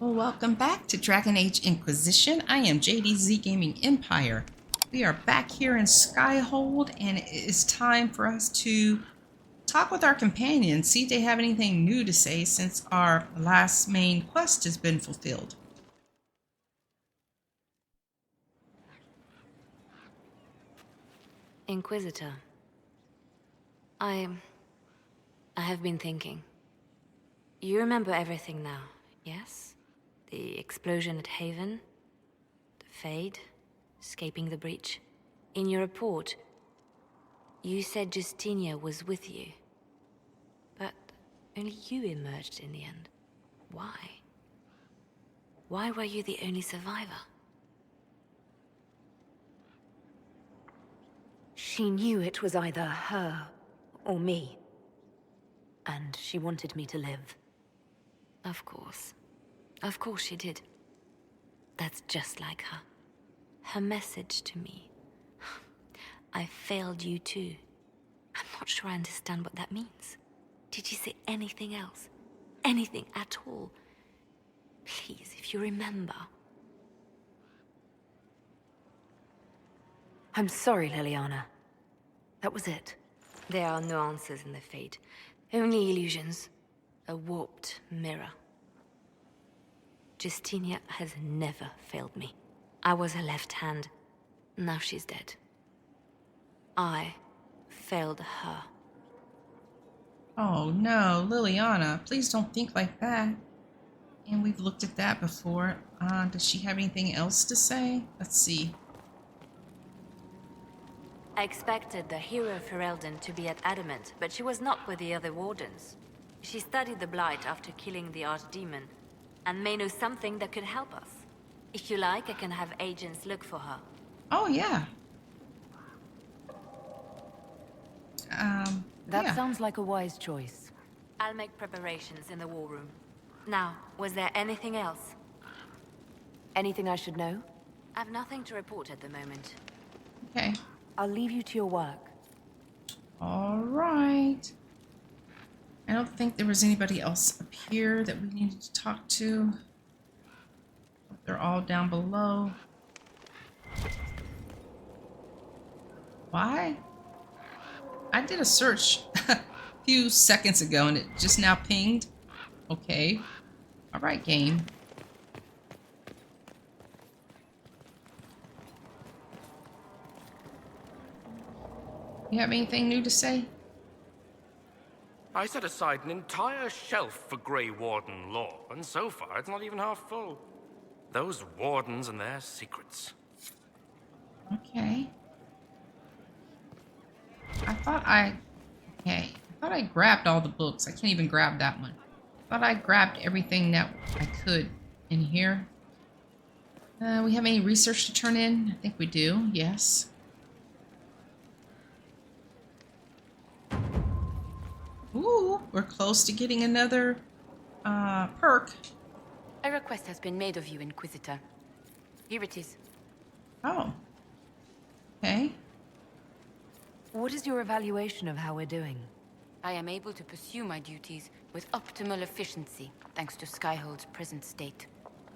Well, welcome back to Dragon Age Inquisition. I am JDZ Gaming Empire. We are back here in Skyhold, and it is time for us to talk with our companions, see if they have anything new to say since our last main quest has been fulfilled. Inquisitor, I have been thinking. You remember everything now, yes? The explosion at Haven, the Fade, escaping the breach. In your report, you said Justinia was with you. But only you emerged in the end. Why? Why were you the only survivor? She knew it was either her or me. And she wanted me to live. Of course. Of course she did. That's just like her. Her message to me. I failed you too. I'm not sure I understand what that means. Did she say anything else? Anything at all? Please, if you remember. I'm sorry, Liliana. That was it. There are no answers in the Fate. Only illusions. A warped mirror. Justinia has never failed me. I was her left hand. Now she's dead. I failed her. Oh no, Liliana, please don't think like that. And we've looked at that before. Does she have anything else to say? Let's see. I expected the hero Ferelden to be at Adamant, but she was not with the other wardens. She studied the Blight after killing the Archdemon, and may know something that could help us. If you like, I can have agents look for her. Oh yeah. That sounds like a wise choice. I'll make preparations in the war room. Now, was there anything else? Anything I should know? I've nothing to report at the moment. Okay. I'll leave you to your work. All right. I don't think there was anybody else up here that we needed to talk to. They're all down below. Why? I did a search a few seconds ago and it just now pinged. Okay. All right, game. You have anything new to say? I set aside an entire shelf for Grey Warden lore, and so far it's not even half full. Those wardens and their secrets. Okay. Okay. I thought I grabbed all the books. I can't even grab that one. I thought I grabbed everything that I could in here. We have any research to turn in? I think we do. Yes. Ooh, we're close to getting another perk. A request has been made of you, Inquisitor. Here it is. Oh. Okay. What is your evaluation of how we're doing? I am able to pursue my duties with optimal efficiency, thanks to Skyhold's present state.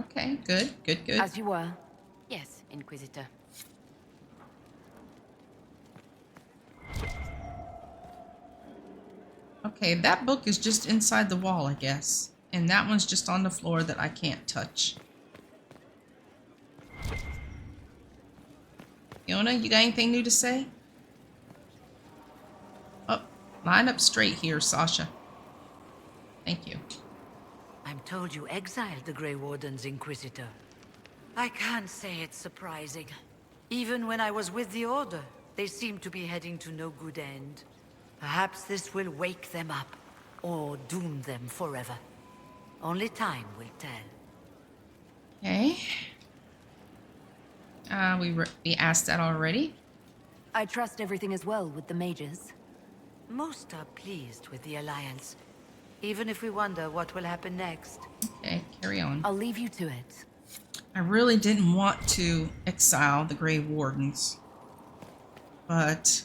Okay, good, good, good. As you were. Yes, Inquisitor. Okay, that book is just inside the wall, I guess. And that one's just on the floor that I can't touch. Fiona, you got anything new to say? Oh, line up straight here, Sasha. Thank you. I'm told you exiled the Grey Wardens, Inquisitor. I can't say it's surprising. Even when I was with the Order, they seemed to be heading to no good end. Perhaps this will wake them up, or doom them forever. Only time will tell. Okay. We asked that already. I trust everything is well with the mages. Most are pleased with the Alliance, even if we wonder what will happen next. Okay, carry on. I'll leave you to it. I really didn't want to exile the Grey Wardens, but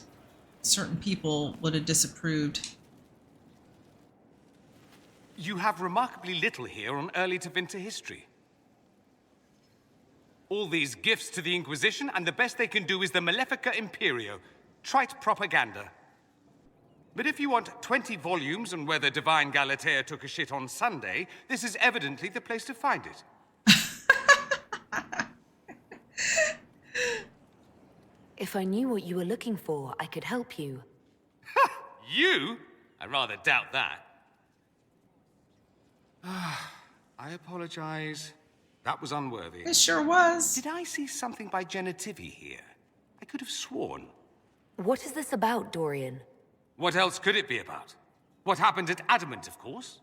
certain people would have disapproved. You have remarkably little here on early to Vinter history. All these gifts to the Inquisition, and the best they can do is the Malefica Imperio. Trite propaganda. But if you want 20 volumes on whether Divine Galatea took a shit on Sunday, this is evidently the place to find it. If I knew what you were looking for, I could help you. You? I rather doubt that. I apologize. That was unworthy. It sure was. Did I see something by Genitivi here? I could have sworn. What is this about, Dorian? What else could it be about? What happened at Adamant, of course.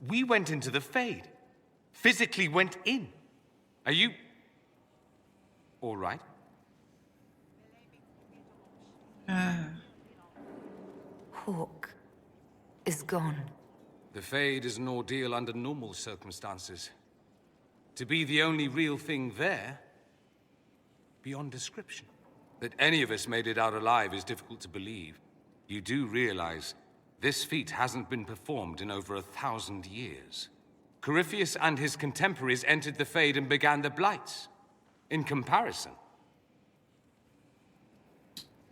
We went into the Fade. Physically went in. Are you... all right? Hawk is gone. The Fade is an ordeal under normal circumstances. To be the only real thing there, beyond description. That any of us made it out alive is difficult to believe. You do realize this feat hasn't been performed in over 1,000 years. Corypheus and his contemporaries entered the Fade and began the Blights. In comparison.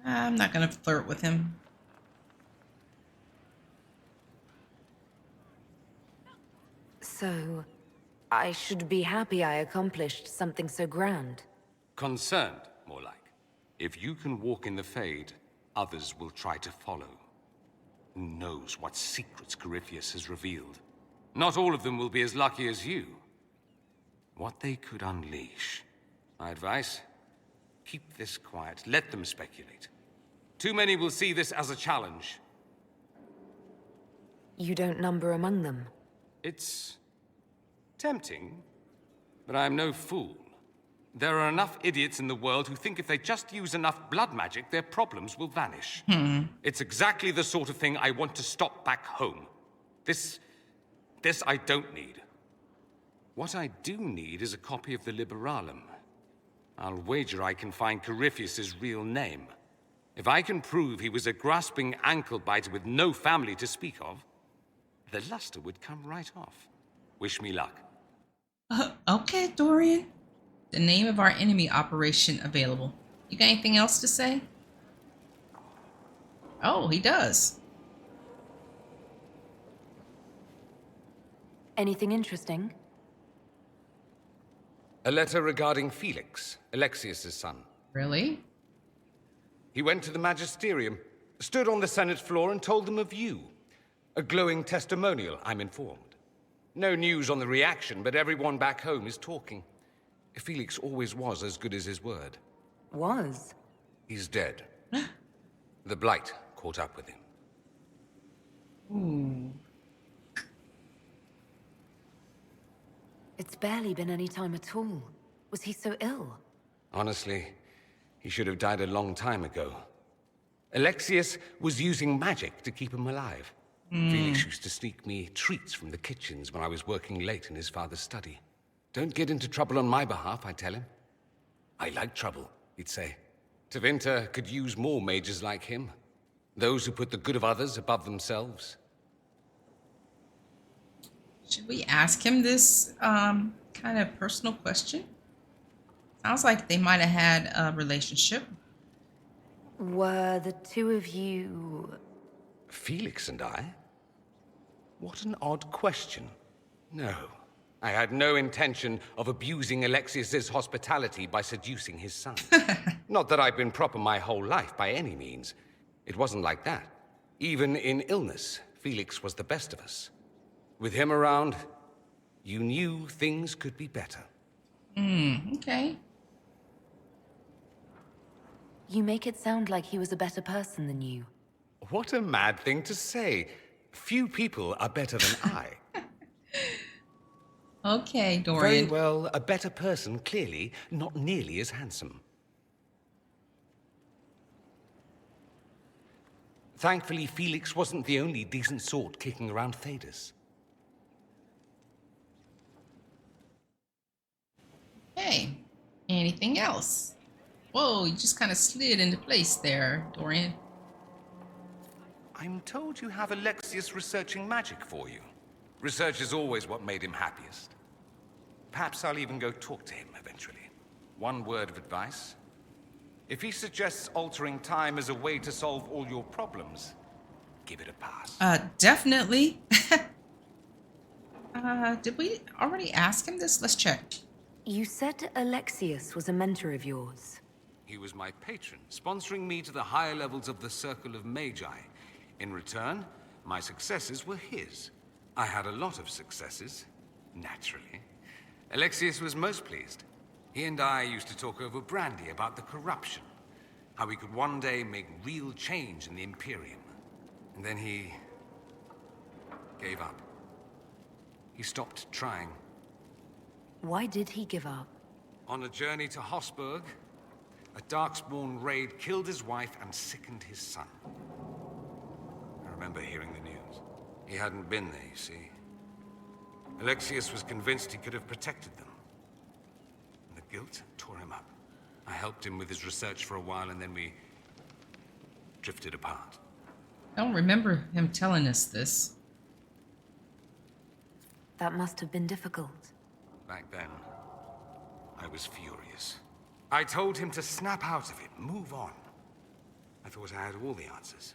I'm not gonna flirt with him. So, I should be happy I accomplished something so grand. Concerned, more like. If you can walk in the Fade, others will try to follow. Who knows what secrets Corypheus has revealed? Not all of them will be as lucky as you. What they could unleash. My advice? Keep this quiet. Let them speculate. Too many will see this as a challenge. You don't number among them. It's tempting, but I'm no fool. There are enough idiots in the world who think if they just use enough blood magic, their problems will vanish. It's exactly the sort of thing I want to stop back home. This I don't need. What I do need is a copy of the Liberalum. I'll wager I can find Corypheus's real name. If I can prove he was a grasping ankle-biter with no family to speak of, the luster would come right off. Wish me luck. Okay, Dorian. The name of our enemy operation available. You got anything else to say? Oh, he does. Anything interesting? A letter regarding Felix, Alexius's son. Really? He went to the Magisterium, stood on the Senate floor and told them of you. A glowing testimonial, I'm informed. No news on the reaction, but everyone back home is talking. Felix always was as good as his word. Was? He's dead. The Blight caught up with him. Ooh. It's barely been any time at all. Was he so ill? Honestly, he should have died a long time ago. Alexius was using magic to keep him alive. Felix used to sneak me treats from the kitchens when I was working late in his father's study. Don't get into trouble on my behalf, I tell him. I like trouble, he'd say. Tevinter could use more mages like him. Those who put the good of others above themselves. Should we ask him this kind of personal question? Sounds like they might have had a relationship. Were the two of you... Felix and I? What an odd question. No, I had no intention of abusing Alexius's hospitality by seducing his son. Not that I've been proper my whole life, by any means. It wasn't like that. Even in illness, Felix was the best of us. With him around, you knew things could be better. Okay. You make it sound like he was a better person than you. What a mad thing to say. Few people are better than I. Okay, Very Dorian. well, a better person, clearly, not nearly as handsome. Thankfully, Felix wasn't the only decent sort kicking around Thedas. Hey, anything else? Whoa, you just kind of slid into place there, Dorian. I'm told you have Alexius researching magic for you. Research is always what made him happiest. Perhaps I'll even go talk to him eventually. One word of advice. If he suggests altering time as a way to solve all your problems, give it a pass. Definitely. Did we already ask him this? Let's check. You said Alexius was a mentor of yours. He was my patron, sponsoring me to the higher levels of the Circle of Magi. In return, my successes were his. I had a lot of successes, naturally. Alexius was most pleased. He and I used to talk over brandy about the corruption, how we could one day make real change in the Imperium. And then he gave up. He stopped trying. Why did he give up? On a journey to Hossberg, a Darkspawn raid killed his wife and sickened his son. I remember hearing the news. He hadn't been there, you see. Alexius was convinced he could have protected them. And the guilt tore him up. I helped him with his research for a while, and then we drifted apart. I don't remember him telling us this. That must have been difficult. Back then, I was furious. I told him to snap out of it, move on. I thought I had all the answers.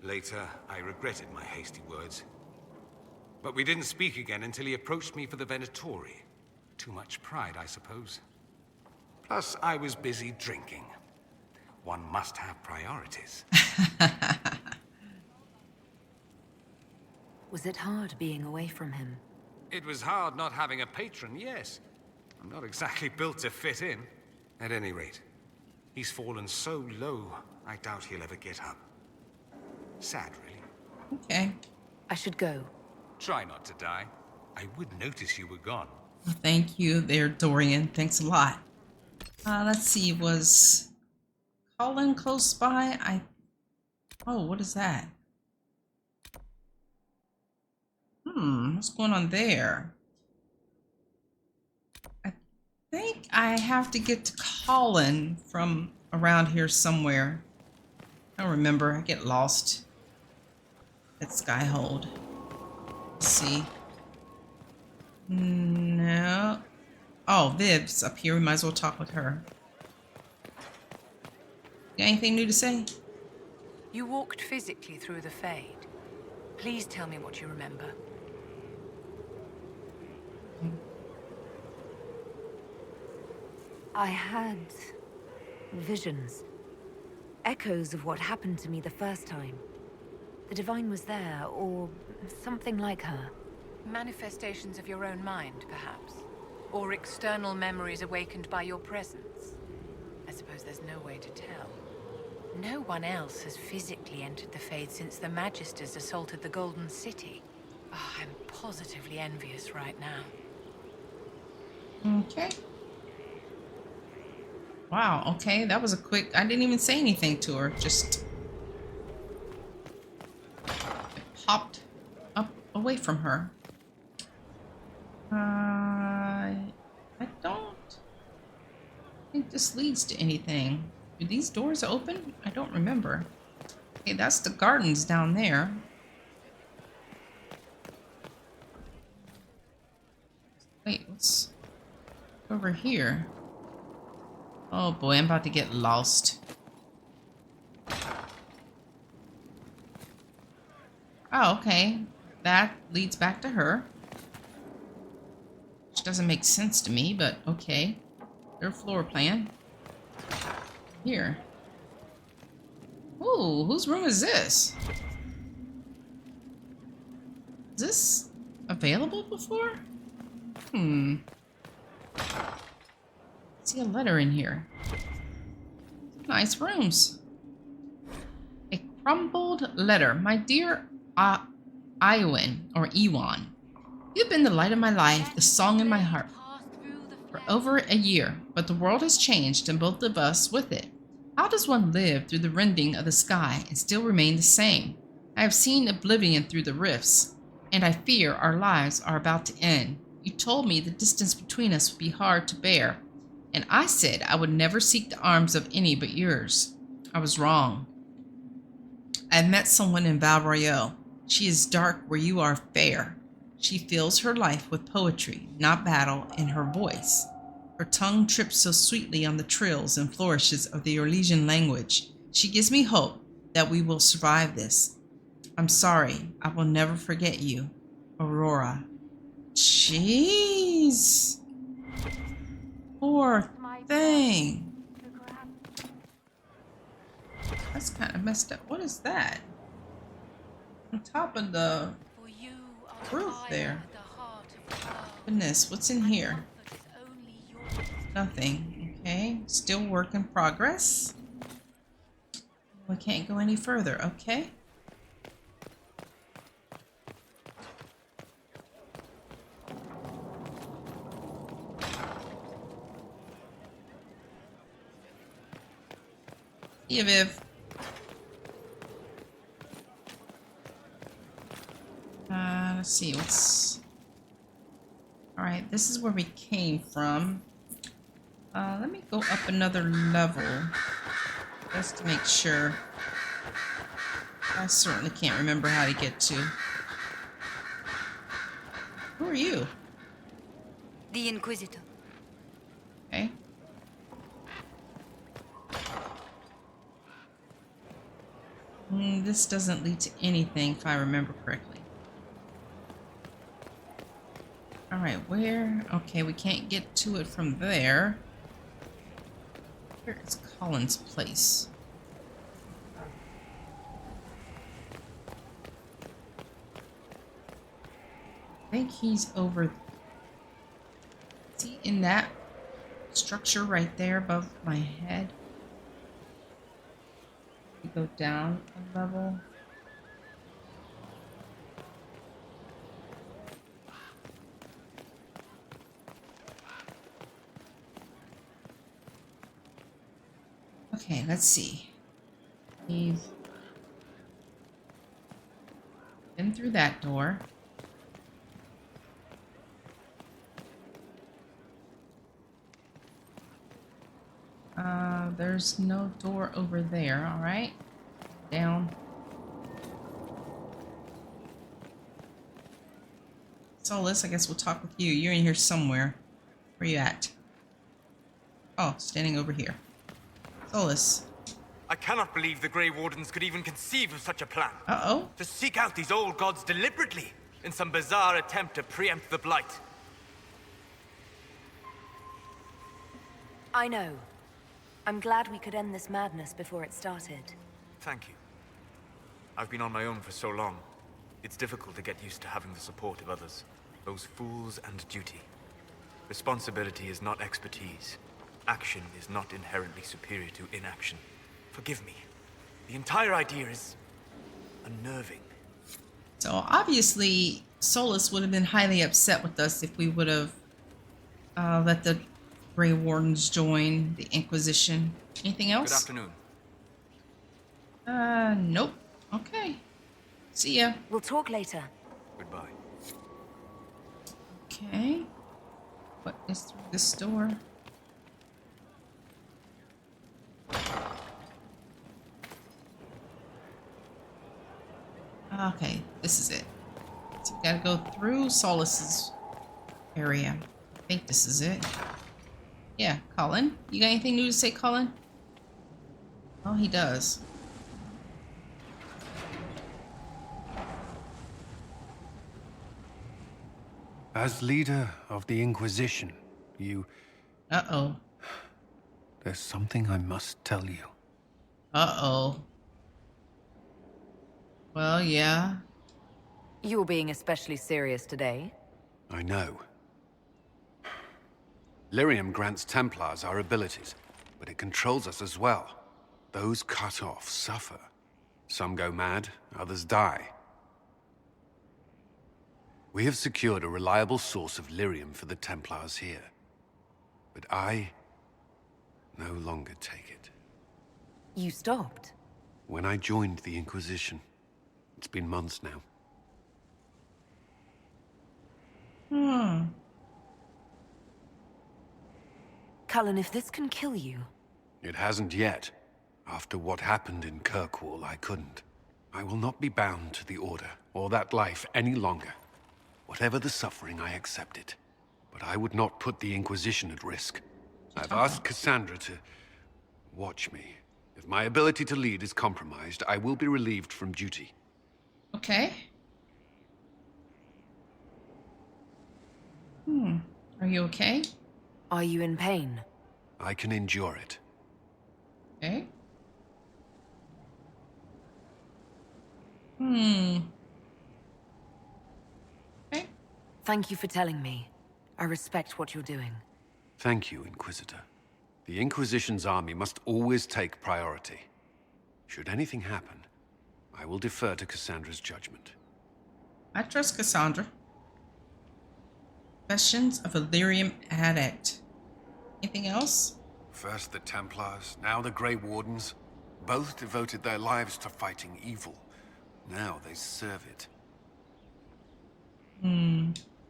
Later, I regretted my hasty words. But we didn't speak again until he approached me for the Venatori. Too much pride, I suppose. Plus, I was busy drinking. One must have priorities. Was it hard being away from him? It was hard not having a patron, yes. I'm not exactly built to fit in. At any rate, he's fallen so low, I doubt he'll ever get up. Sad, really. Okay. I should go. Try not to die. I would notice you were gone. Well, thank you there, Dorian. Thanks a lot. Let's see. Was Colin close by? Oh, what is that? What's going on there? I think I have to get to Colin from around here somewhere. I don't remember. I get lost at Skyhold. Let's see. No. Oh, Viv's up here. We might as well talk with her. Got anything new to say? You walked physically through the Fade. Please tell me what you remember. I had visions. Echoes of what happened to me the first time. The Divine was there, or something like her. Manifestations of your own mind, perhaps? Or external memories awakened by your presence? I suppose there's no way to tell. No one else has physically entered the Fade since the Magisters assaulted the Golden City. Oh, I'm positively envious right now. Okay. Wow, okay, that was a quick... I didn't even say anything to her, just... popped up away from her. I don't think this leads to anything. Do these doors open? I don't remember. Okay, that's the gardens down there. Wait, what's over here? Oh boy, I'm about to get lost. Oh, okay. That leads back to her. Which doesn't make sense to me, but okay. Their floor plan. Here. Ooh, whose room is this? Is this available before? See a letter in here. Nice rooms. A crumbled letter. My dear Iwan, or Ewan. You've been the light of my life, the song in my heart. For over a year, but the world has changed and both of us with it. How does one live through the rending of the sky and still remain the same? I have seen oblivion through the rifts, and I fear our lives are about to end. You told me the distance between us would be hard to bear, and I said I would never seek the arms of any but yours. I was wrong. I have met someone in Bioware. She is dark where you are fair. She fills her life with poetry, not battle, in her voice. Her tongue trips so sweetly on the trills and flourishes of the Orlesian language. She gives me hope that we will survive this. I'm sorry. I will never forget you, Aurora. Jeez. Poor thing. That's kind of messed up. What is that? On top of the roof there. Goodness, what's in here? Nothing. Okay, still work in progress. We can't go any further. Okay. See you, Viv. Let's see what's. All right, this is where we came from. Let me go up another level just to make sure. I certainly can't remember how to get to. Who are you? The Inquisitor. Okay. This doesn't lead to anything if I remember correctly. Alright, where? Okay, we can't get to it from there. Where is Colin's place? I think he's over. Is he in that structure right there above my head? We go down a level. Okay, let's see. We've been through that door. There's no door over there, all right? Down. Solus, I guess we'll talk with you. You're in here somewhere. Where you at? Oh, standing over here. Solus. I cannot believe the Grey Wardens could even conceive of such a plan. Uh-oh. To seek out these old gods deliberately, in some bizarre attempt to preempt the Blight. I know. I'm glad we could end this madness before it started. Thank you. I've been on my own for so long. It's difficult to get used to having the support of others. Those fools and duty. Responsibility is not expertise. Action is not inherently superior to inaction. Forgive me. The entire idea is unnerving. So obviously, Solus would have been highly upset with us if we would have let the Grey Wardens join the Inquisition. Anything else? Good afternoon. Nope. Okay. See ya. We'll talk later. Goodbye. Okay. What is through this door? Okay, this is it. So we gotta go through Solus's area. I think this is it. Yeah, Colin. You got anything new to say, Colin? Oh, he does. As leader of the Inquisition, you... Uh-oh. There's something I must tell you. Uh-oh. Well, yeah. You're being especially serious today. I know. Lyrium grants Templars our abilities, but it controls us as well. Those cut off suffer. Some go mad, others die. We have secured a reliable source of lyrium for the Templars here. But I no longer take it. You stopped? When I joined the Inquisition. It's been months now. Cullen, if this can kill you... It hasn't yet. After what happened in Kirkwall, I couldn't. I will not be bound to the Order, or that life any longer. Whatever the suffering, I accept it. But I would not put the Inquisition at risk. I've asked Cassandra to watch me. If my ability to lead is compromised, I will be relieved from duty. Okay. Are you okay? Are you in pain? I can endure it. Okay. Okay. Thank you for telling me. I respect what you're doing. Thank you, Inquisitor. The Inquisition's army must always take priority. Should anything happen, I will defer to Cassandra's judgment. I trust Cassandra. Questions of Illyrium Addict. Anything else? First the Templars, now the Grey Wardens. Both devoted their lives to fighting evil. Now they serve it.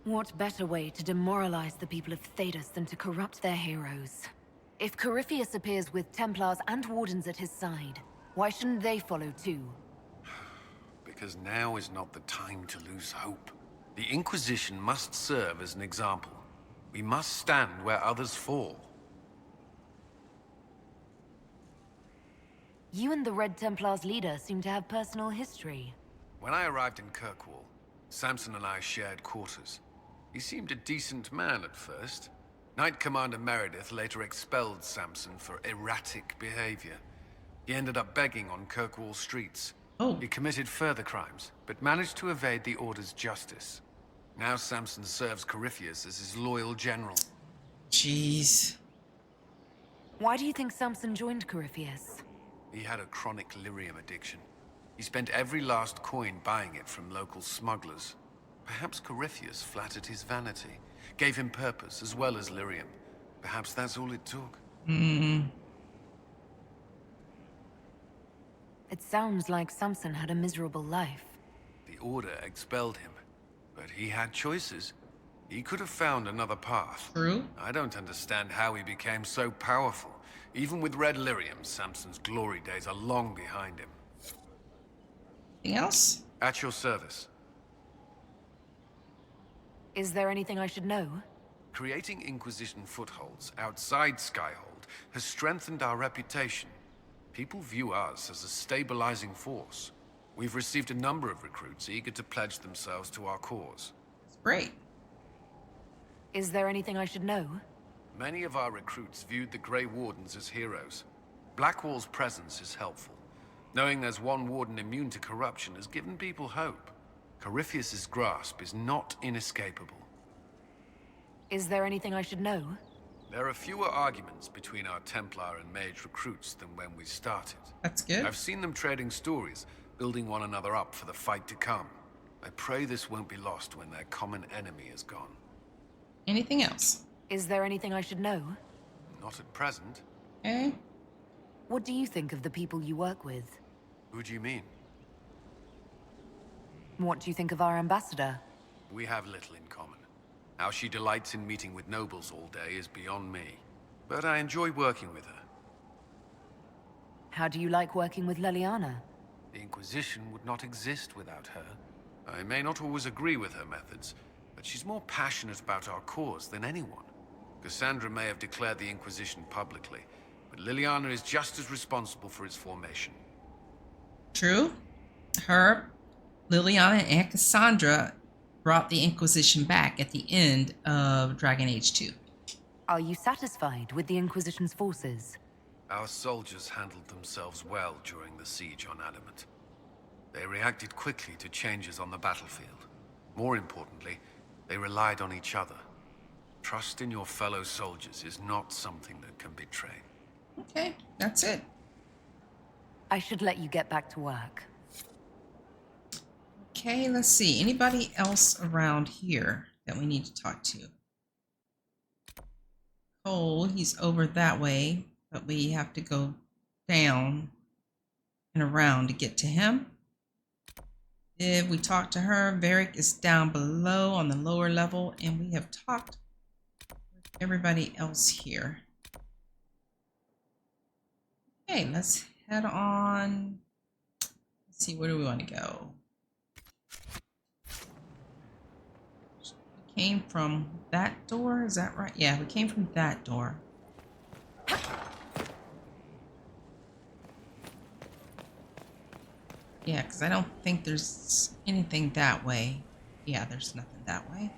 What better way to demoralize the people of Thedas than to corrupt their heroes? If Corypheus appears with Templars and Wardens at his side, why shouldn't they follow too? Because now is not the time to lose hope. The Inquisition must serve as an example. We must stand where others fall. You and the Red Templars leader seem to have personal history. When I arrived in Kirkwall, Samson and I shared quarters. He seemed a decent man at first. Knight Commander Meredith later expelled Samson for erratic behavior. He ended up begging on Kirkwall streets. Oh. He committed further crimes, but managed to evade the Order's justice. Now Samson serves Corypheus as his loyal general. Jeez. Why do you think Samson joined Corypheus? He had a chronic lyrium addiction. He spent every last coin buying it from local smugglers. Perhaps Corypheus flattered his vanity, gave him purpose as well as lyrium. Perhaps that's all it took. It sounds like Samson had a miserable life. The Order expelled him, but he had choices. He could have found another path. True. I don't understand how he became so powerful. Even with red lyrium, Samson's glory days are long behind him. Anything else? At your service. Is there anything I should know? Creating Inquisition footholds outside Skyhold has strengthened our reputation. People view us as a stabilizing force. We've received a number of recruits eager to pledge themselves to our cause. It's great. Is there anything I should know? Many of our recruits viewed the Grey Wardens as heroes. Blackwall's presence is helpful. Knowing there's one warden immune to corruption has given people hope. Corypheus's grasp is not inescapable. Is there anything I should know? There are fewer arguments between our Templar and Mage recruits than when we started. That's good. I've seen them trading stories, building one another up for the fight to come. I pray this won't be lost when their common enemy is gone. Anything else? Is there anything I should know? Not at present. Okay. What do you think of the people you work with? Who do you mean? What do you think of our ambassador? We have little in common. How she delights in meeting with nobles all day is beyond me. But I enjoy working with her. How do you like working with Leliana? The Inquisition would not exist without her. I may not always agree with her methods, but she's more passionate about our cause than anyone. Cassandra may have declared the Inquisition publicly, but Liliana is just as responsible for its formation. True. Her, Liliana, and Cassandra brought the Inquisition back at the end of Dragon Age 2. Are you satisfied with the Inquisition's forces? Our soldiers handled themselves well during the siege on Adamant. They reacted quickly to changes on the battlefield. More importantly, they relied on each other. Trust in your fellow soldiers is not something that can be trained. Okay, that's it. I should let you get back to work. Okay, let's see. Anybody else around here that we need to talk to? Cole, he's over that way, but we have to go down and around to get to him. If we talk to her, Varric is down below on the lower level, and we have talked with everybody else here. Okay, let's head on. Let's see, where do we want to go? We came from that door, is that right? Yeah, we came from that door. Yeah, because I don't think there's anything that way. Yeah, there's nothing that way.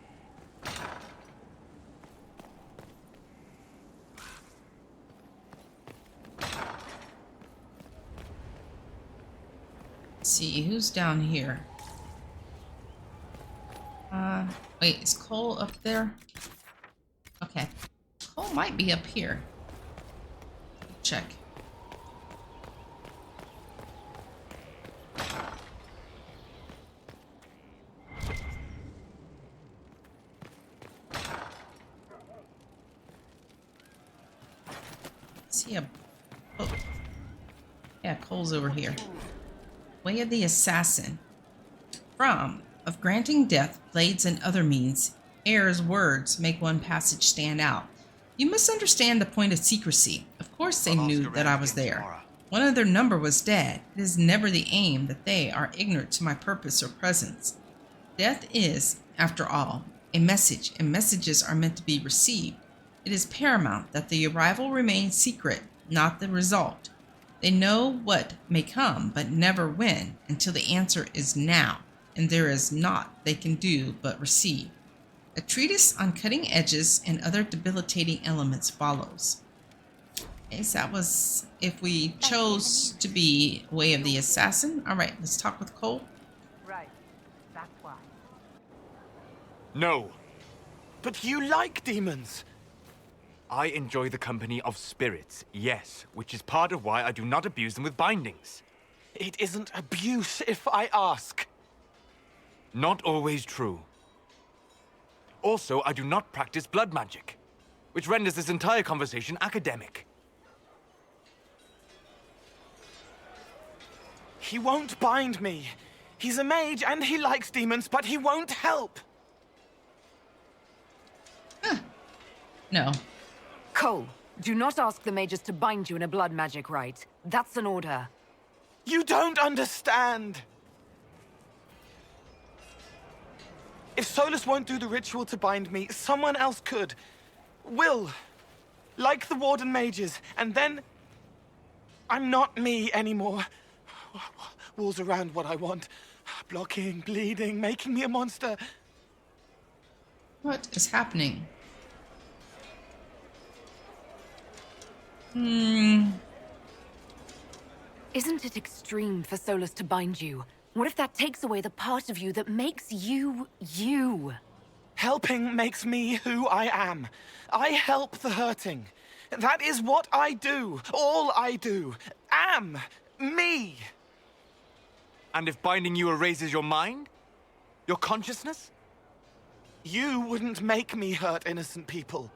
Let's see, who's down here? Wait, is Cole up there? Okay. Cole might be up here. Check. See a... Oh. Yeah, Cole's over here. Way of the Assassin. Of granting death, blades, and other means, Ayre's words make one passage stand out. You misunderstand the point of secrecy. Of course they knew that I was there. One of their number was dead. It is never the aim that they are ignorant to my purpose or presence. Death is, after all, a message, and messages are meant to be received. It is paramount that the arrival remain secret, not the result. They know what may come, but never when, until the answer is now, and there is naught they can do but receive. A treatise on cutting edges and other debilitating elements follows. Okay, so that was if we chose to be Way of the Assassin. All right, let's talk with Cole. Right, that's why. No. But you like demons. I enjoy the company of spirits, yes, which is part of why I do not abuse them with bindings. It isn't abuse if I ask. Not always true. Also, I do not practice blood magic, which renders this entire conversation academic. He won't bind me. He's a mage and he likes demons, but he won't help. No. Cole, do not ask the mages to bind you in a blood magic rite. That's an order. You don't understand. If Solus won't do the ritual to bind me, someone else could. Will. Like the Warden mages. And then... I'm not me anymore. Walls around what I want. Blocking, bleeding, making me a monster. What is happening? Isn't it extreme for Solus to bind you? What if that takes away the part of you that makes you, you? Helping makes me who I am. I help the hurting. That is what I do. All I do. Am. Me. And if binding you erases your mind? Your consciousness? You wouldn't make me hurt innocent people.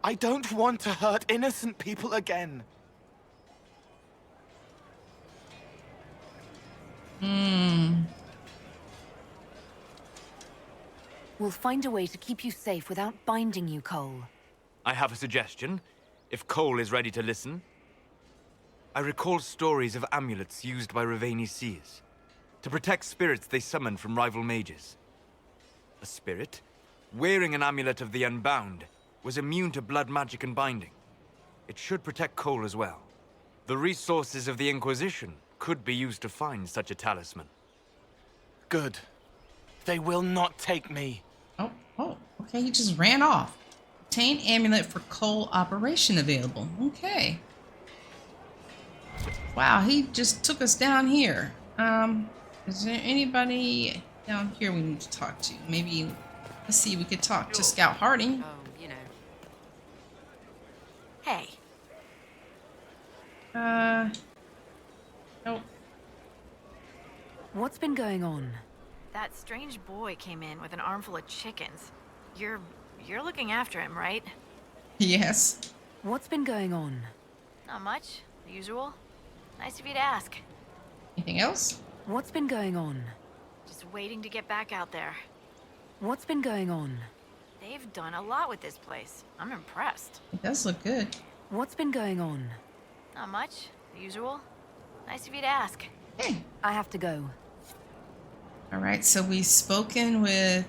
I don't want to hurt innocent people again. We'll find a way to keep you safe without binding you, Cole. I have a suggestion, if Cole is ready to listen. I recall stories of amulets used by Raveni seers to protect spirits they summoned from rival mages. A spirit, wearing an amulet of the Unbound, was immune to blood magic and binding. It should protect Cole as well. The resources of the Inquisition could be used to find such a talisman. Good. They will not take me. Oh, okay, he just ran off. Obtain amulet for Cole operation available. Okay. Wow, he just took us down here. Is there anybody down here we need to talk to? Maybe, let's see, we could talk to Scout Harding. Oh, you know. Hey. Nope. What's been going on? That strange boy came in with an armful of chickens. You're looking after him, right? Yes. What's been going on? Not much. The usual. Nice of you to ask. Anything else? What's been going on? Just waiting to get back out there. What's been going on? They've done a lot with this place. I'm impressed. It does look good. What's been going on? Not much. The usual. Nice of you to ask. Hey. I have to go. All right, so we've spoken with...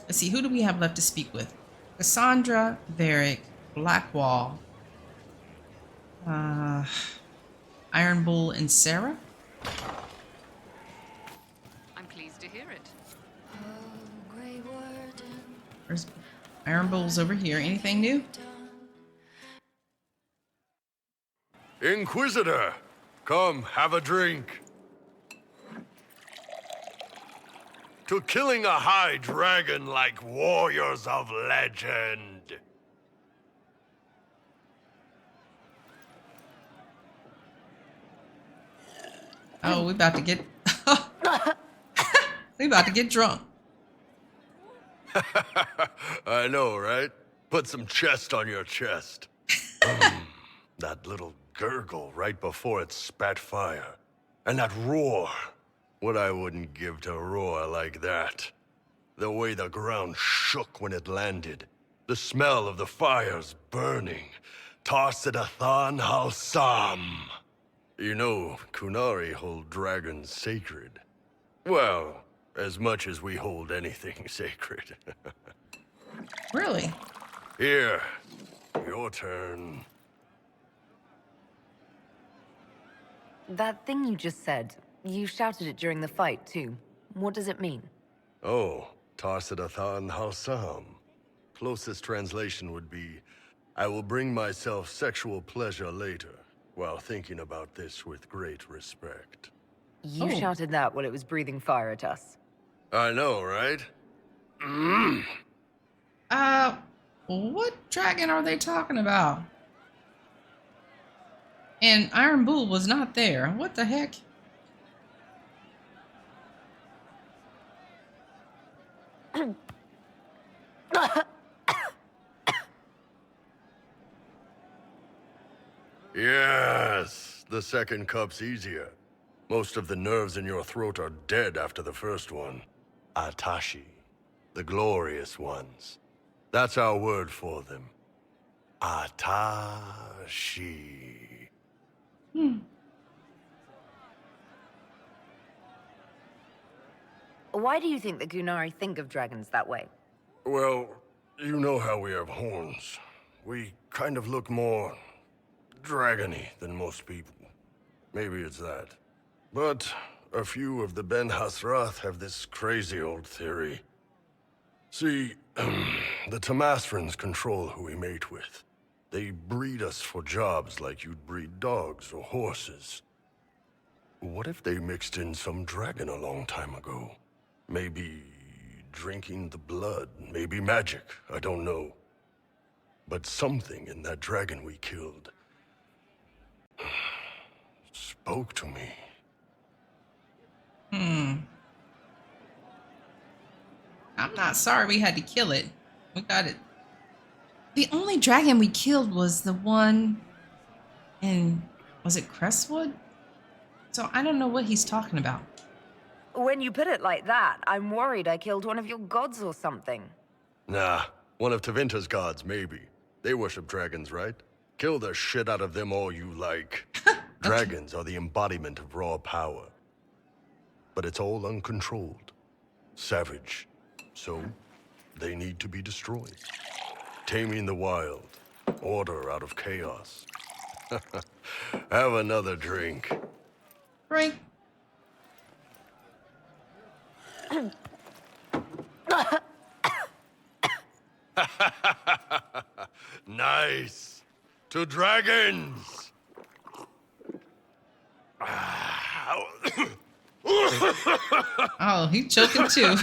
Let's see, who do we have left to speak with? Cassandra, Varric, Blackwall, Iron Bull, and Sarah? hear it. There's Iron Bull's over here. Anything new? Inquisitor, come have a drink. To killing a high dragon like warriors of legend. Oh, we about to get we about to get drunk. I know, right? Put some chest on your chest. That little gurgle right before it spat fire. And that roar. What I wouldn't give to roar like that. The way the ground shook when it landed. The smell of the fires burning. Tarsidathan Halsam. You know, Kunari hold dragons sacred. Well, as much as we hold anything sacred. Really? Here, your turn. That thing you just said, you shouted it during the fight, too. What does it mean? Oh, Tarsidathan Halsam. Closest translation would be, I will bring myself sexual pleasure later, while thinking about this with great respect. You shouted that while it was breathing fire at us. I know, right? What dragon are they talking about? And Iron Bull was not there. What the heck? Yes, the second cup's easier. Most of the nerves in your throat are dead after the first one. Atashi, the glorious ones. That's our word for them. Atashi. Why do you think the Gunari think of dragons that way? Well, you know how we have horns. We kind of look more dragony than most people. Maybe it's that. But a few of the Ben Hasrath have this crazy old theory. See, the Tamasrans control who we mate with. They breed us for jobs like you'd breed dogs or horses. What if they mixed in some dragon a long time ago? Maybe drinking the blood, maybe magic, I don't know. But something in that dragon we killed spoke to me. I'm not sorry we had to kill it. We got it. The only dragon we killed was the one in, was it Crestwood? So I don't know what he's talking about. When you put it like that, I'm worried I killed one of your gods or something. Nah, one of Tevinter's gods, maybe. They worship dragons, right? Kill the shit out of them all you like. Dragons are the embodiment of raw power. But it's all uncontrolled. Savage. So, they need to be destroyed. Taming the wild. Order out of chaos. Have another drink. Drink. Nice. To dragons. Oh, he's choking too.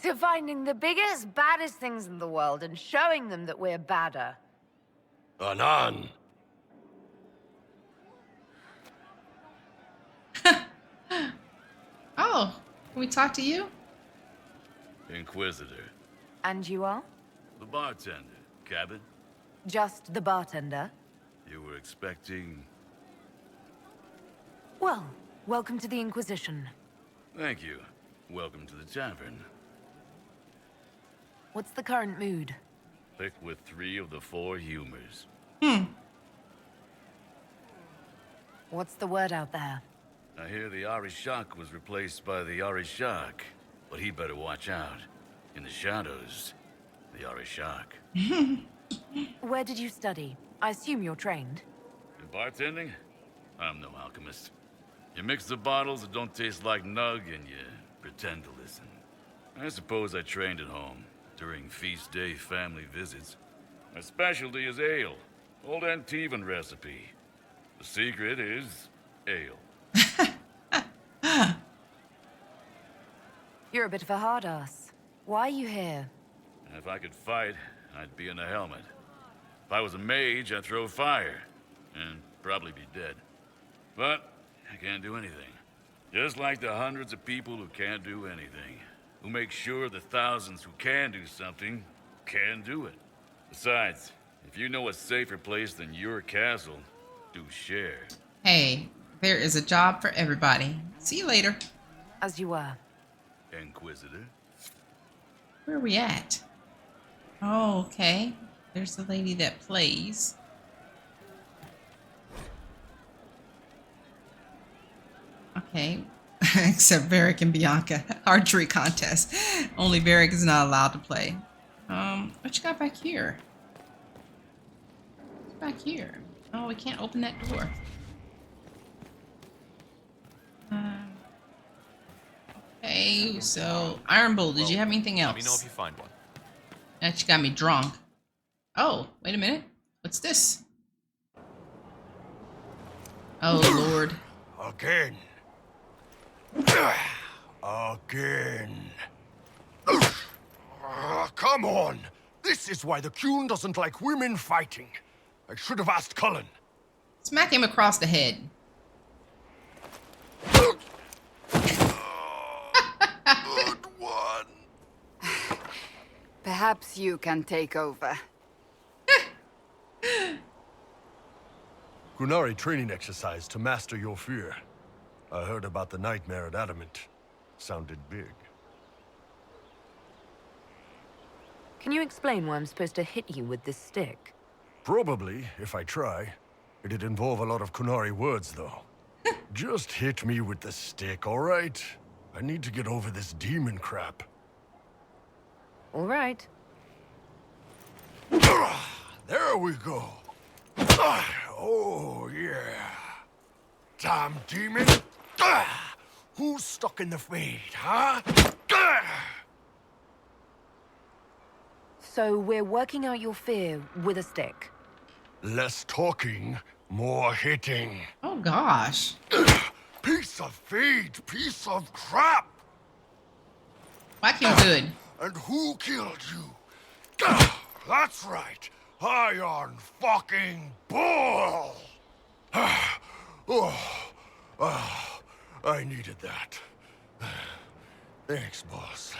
To finding the biggest, baddest things in the world and showing them that we're badder. Anan. Oh, can we talk to you? Inquisitor. And you are? The bartender. Cabin? Just the bartender? You were expecting... Well, welcome to the Inquisition. Thank you. Welcome to the tavern. What's the current mood? Pick with 3 of the 4 humors. What's the word out there? I hear the Arishak was replaced by the Arishak, but he'd better watch out. In the shadows, the Arishak. Where did you study? I assume you're trained. In bartending? I'm no alchemist. You mix the bottles that don't taste like nug and you pretend to listen. I suppose I trained at home during feast day family visits. My specialty is ale. Old Antivan recipe. The secret is ale. You're a bit of a hard ass. Why are you here? If I could fight, I'd be in a helmet. If I was a mage, I'd throw fire. And probably be dead. But I can't do anything. Just like the hundreds of people who can't do anything. Who make sure the thousands who can do something can do it. Besides, if you know a safer place than your castle, do share. Hey, there is a job for everybody. See you later. As you were. Inquisitor? Where are we at? Oh, okay. There's the lady that plays. Okay. Except Varric and Bianca. Archery contest. Only Varric is not allowed to play. What you got back here? What's back here? Oh, we can't open that door. Okay, so Iron Bull, did you have anything else? Let me know if you find one. That you got me drunk. Oh, wait a minute. What's this? Oh, Lord. Again. Again. Come on! This is why the Qun doesn't like women fighting. I should have asked Cullen. Smack him across the head. Good one. Perhaps you can take over. Qunari training exercise to master your fear. I heard about the nightmare at Adamant. Sounded big. Can you explain why I'm supposed to hit you with this stick? Probably, if I try. It'd involve a lot of Qunari words, though. Just hit me with the stick, all right? I need to get over this demon crap. All right. There we go. Oh, yeah. Damn demon. Who's stuck in the fade, huh? So we're working out your fear with a stick. Less talking, more hitting. Oh, gosh. Piece of feed, piece of crap. Whack him good. And who killed you? That's right. Iron fucking Bull. I needed that. Thanks, boss.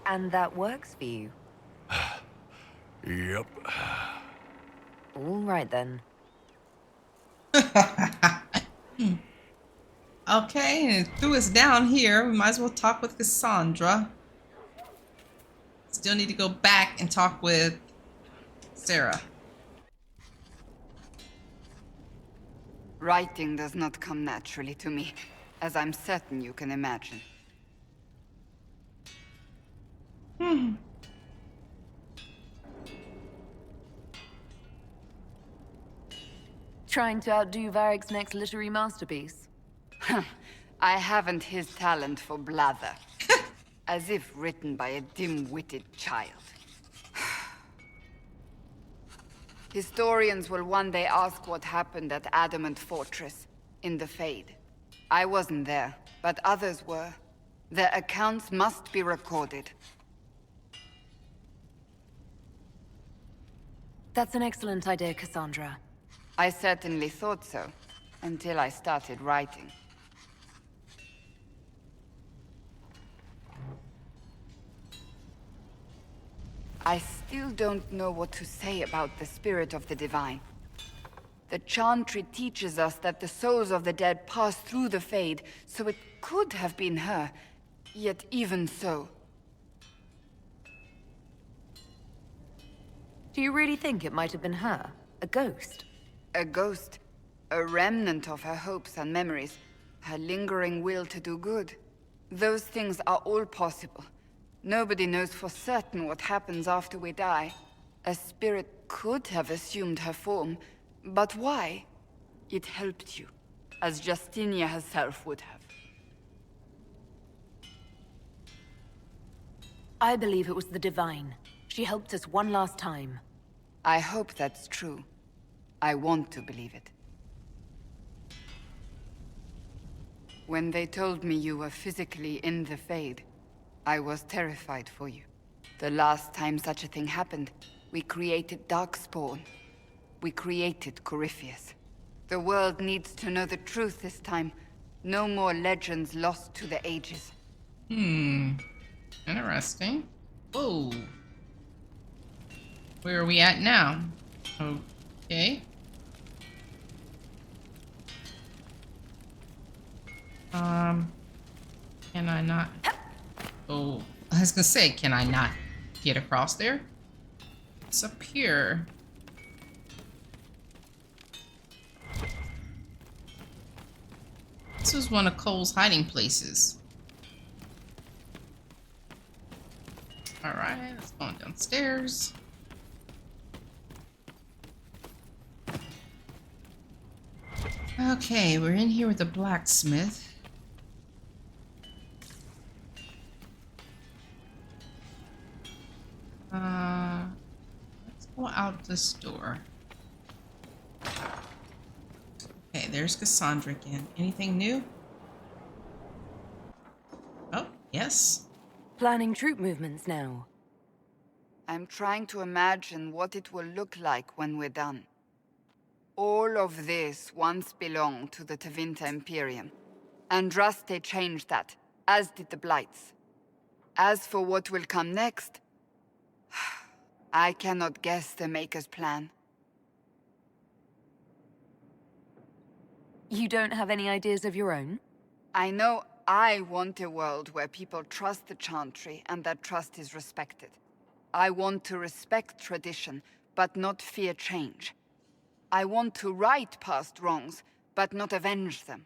And that works for you? Yep. All right, then. Okay, and threw us down here. We might as well talk with Cassandra. Still need to go back and talk with Sarah. Writing does not come naturally to me, as I'm certain you can imagine. Trying to outdo Varric's next literary masterpiece? I haven't his talent for blather. As if written by a dim-witted child. Historians will one day ask what happened at Adamant Fortress, in the Fade. I wasn't there, but others were. Their accounts must be recorded. That's an excellent idea, Cassandra. I certainly thought so, until I started writing. I still don't know what to say about the spirit of the divine. The Chantry teaches us that the souls of the dead pass through the Fade, so it could have been her. Yet even so... Do you really think it might have been her? A ghost? A ghost. A remnant of her hopes and memories. Her lingering will to do good. Those things are all possible. Nobody knows for certain what happens after we die. A spirit could have assumed her form, but why? It helped you, as Justinia herself would have. I believe it was the Divine. She helped us one last time. I hope that's true. I want to believe it. When they told me you were physically in the Fade, I was terrified for you. The last time such a thing happened, we created Darkspawn. We created Corypheus. The world needs to know the truth this time. No more legends lost to the ages. Interesting. Whoa. Where are we at now? Okay. Can I not? Oh, I was gonna say, can I not get across there? It's up here. This was one of Cole's hiding places. Alright, let's go on downstairs. Okay, we're in here with the blacksmith. Let's go out this door. Okay, there's Cassandra again. Anything new? Oh, yes. Planning troop movements now. I'm trying to imagine what it will look like when we're done. All of this once belonged to the Tevinter Imperium. Andraste changed that, as did the Blights. As for what will come next, I cannot guess the Maker's plan. You don't have any ideas of your own? I know I want a world where people trust the Chantry and that trust is respected. I want to respect tradition, but not fear change. I want to right past wrongs, but not avenge them.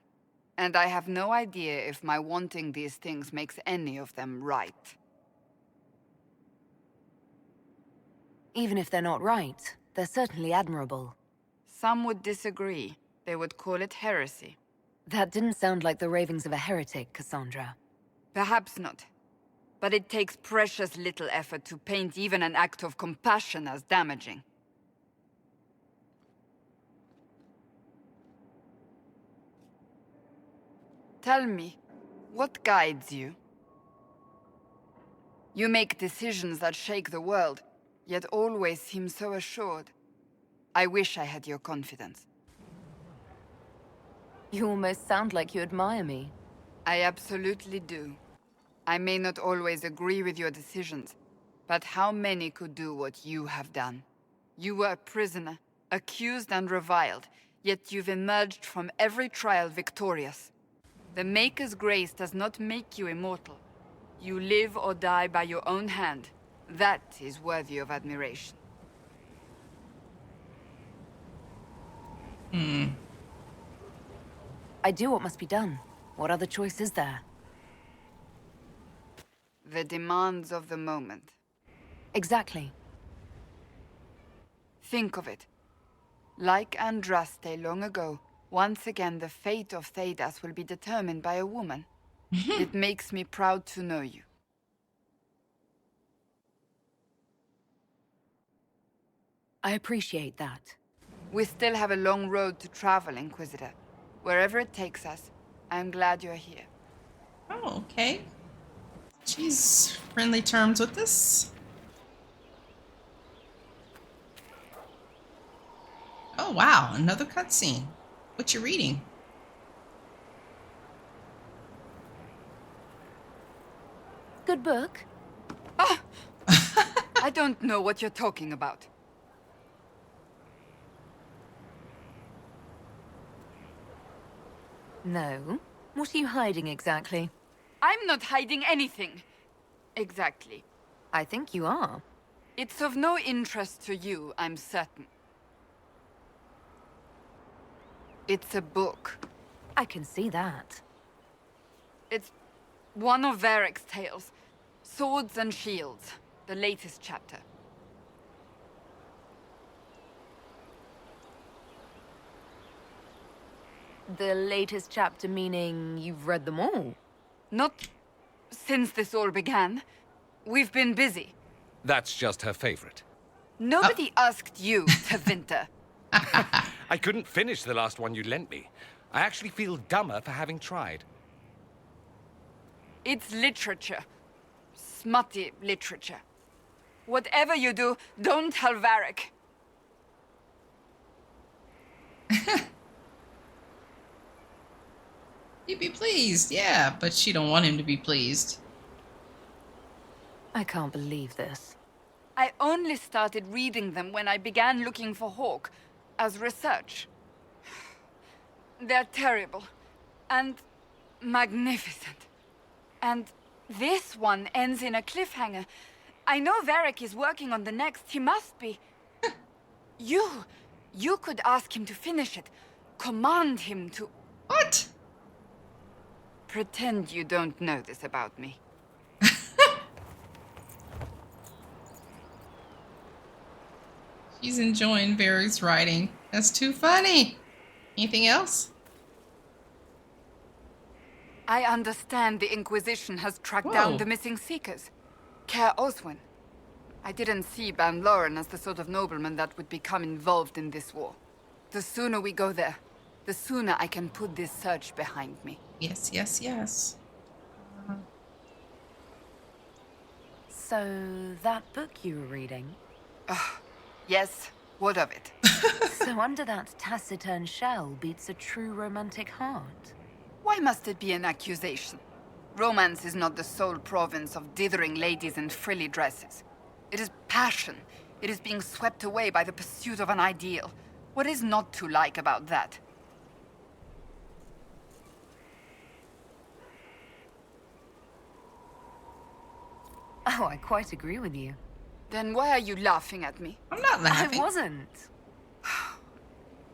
And I have no idea if my wanting these things makes any of them right. Even if they're not right, they're certainly admirable. Some would disagree. They would call it heresy. That didn't sound like the ravings of a heretic, Cassandra. Perhaps not. But it takes precious little effort to paint even an act of compassion as damaging. Tell me, what guides you? You make decisions that shake the world, yet always seem so assured. I wish I had your confidence. You almost sound like you admire me. I absolutely do. I may not always agree with your decisions, but how many could do what you have done? You were a prisoner, accused and reviled, yet you've emerged from every trial victorious. The Maker's grace does not make you immortal. You live or die by your own hand. That is worthy of admiration. I do what must be done. What other choice is there? The demands of the moment. Exactly. Think of it. Like Andraste long ago, once again the fate of Thedas will be determined by a woman. It makes me proud to know you. I appreciate that. We still have a long road to travel, Inquisitor. Wherever it takes us, I'm glad you're here. Oh, okay. She's friendly terms with us. Oh, wow. Another cutscene. What you reading? Good book. Ah! I don't know what you're talking about. No? What are you hiding exactly? I'm not hiding anything. Exactly. I think you are. It's of no interest to you, I'm certain. It's a book. I can see that. It's one of Varek's tales. Swords and Shields. The latest chapter. The latest chapter meaning you've read them all? Not since this all began. We've been busy. That's just her favorite. Nobody asked you to winter. I couldn't finish the last one you lent me. I actually feel dumber for having tried. It's literature. Smutty literature. Whatever you do, don't tell Varric. He'd be pleased, yeah, but she don't want him to be pleased. I can't believe this. I only started reading them when I began looking for Hawk as research. They're terrible and magnificent. And this one ends in a cliffhanger. I know Varric is working on the next. He must be. You could ask him to finish it. Command him to... What? Pretend you don't know this about me. She's enjoying Varric's writing. That's too funny. Anything else? I understand the Inquisition has tracked down the missing Seekers. Care Oswin. I didn't see Ban Loren as the sort of nobleman that would become involved in this war. The sooner we go there, the sooner I can put this search behind me. Yes, yes, yes. So, that book you were reading? Yes, what of it? So under that taciturn shell beats a true romantic heart? Why must it be an accusation? Romance is not the sole province of dithering ladies in frilly dresses. It is passion. It is being swept away by the pursuit of an ideal. What is not to like about that? Oh, I quite agree with you. Then why are you laughing at me? I'm not laughing. I wasn't.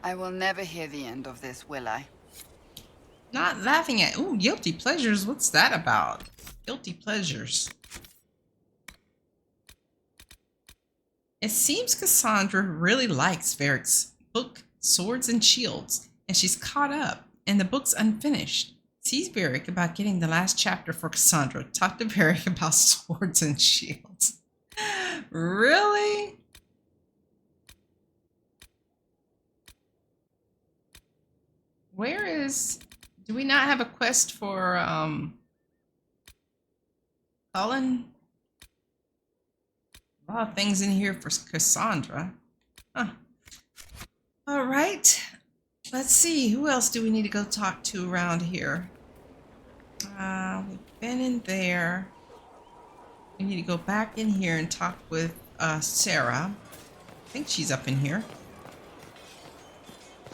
I will never hear the end of this, will I? Not laughing at... Ooh, guilty pleasures. What's that about? Guilty pleasures. It seems Cassandra really likes Varric's book, Swords and Shields, and she's caught up, and the book's unfinished. Sees Varric about getting the last chapter for Cassandra. Talk to Varric about Swords and Shields. Really? Where is... Do we not have a quest for, Cullen? A lot of things in here for Cassandra. Huh. All right. Let's see. Who else do we need to go talk to around here? We've been in there. We need to go back in here and talk with Sarah. I think she's up in here.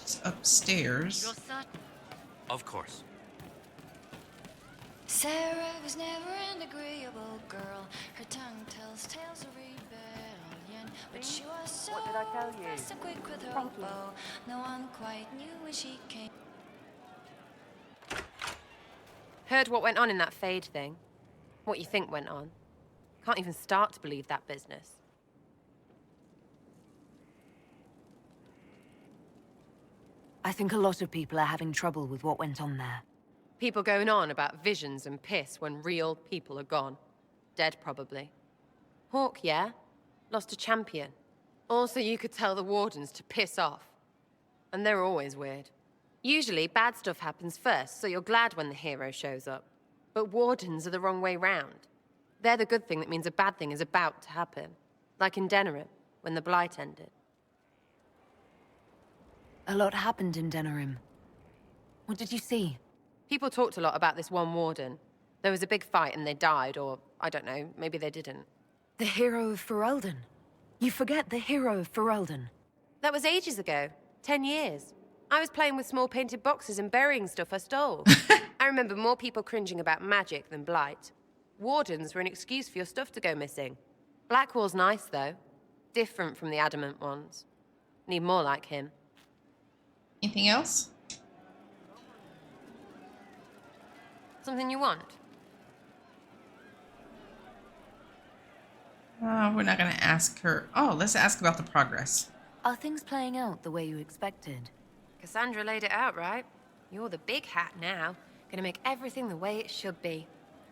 She's upstairs. Of course. Sarah was never an agreeable girl. Her tongue tells tales of rebellion, but she was so fast and quick with her bow. No one quite knew when she came. Heard what went on in that Fade thing? What you think went on? Can't even start to believe that business. I think a lot of people are having trouble with what went on there. People going on about visions and piss when real people are gone. Dead, probably. Hawk, yeah? Lost a champion. Also, you could tell the Wardens to piss off. And they're always weird. Usually, bad stuff happens first, so you're glad when the hero shows up. But Wardens are the wrong way round. They're the good thing that means a bad thing is about to happen. Like in Denerim, when the Blight ended. A lot happened in Denerim. What did you see? People talked a lot about this one Warden. There was a big fight and they died, or, I don't know, maybe they didn't. The hero of Ferelden. You forget the hero of Ferelden. That was ages ago. 10 years. I was playing with small painted boxes and burying stuff I stole. I remember more people cringing about magic than Blight. Wardens were an excuse for your stuff to go missing. Blackwall's nice, though. Different from the adamant ones. Need more like him. Anything else? Something you want? We're not going to ask her. Oh, let's ask about the progress. Are things playing out the way you expected? Cassandra laid it out, right? You're the big hat now. Gonna make everything the way it should be.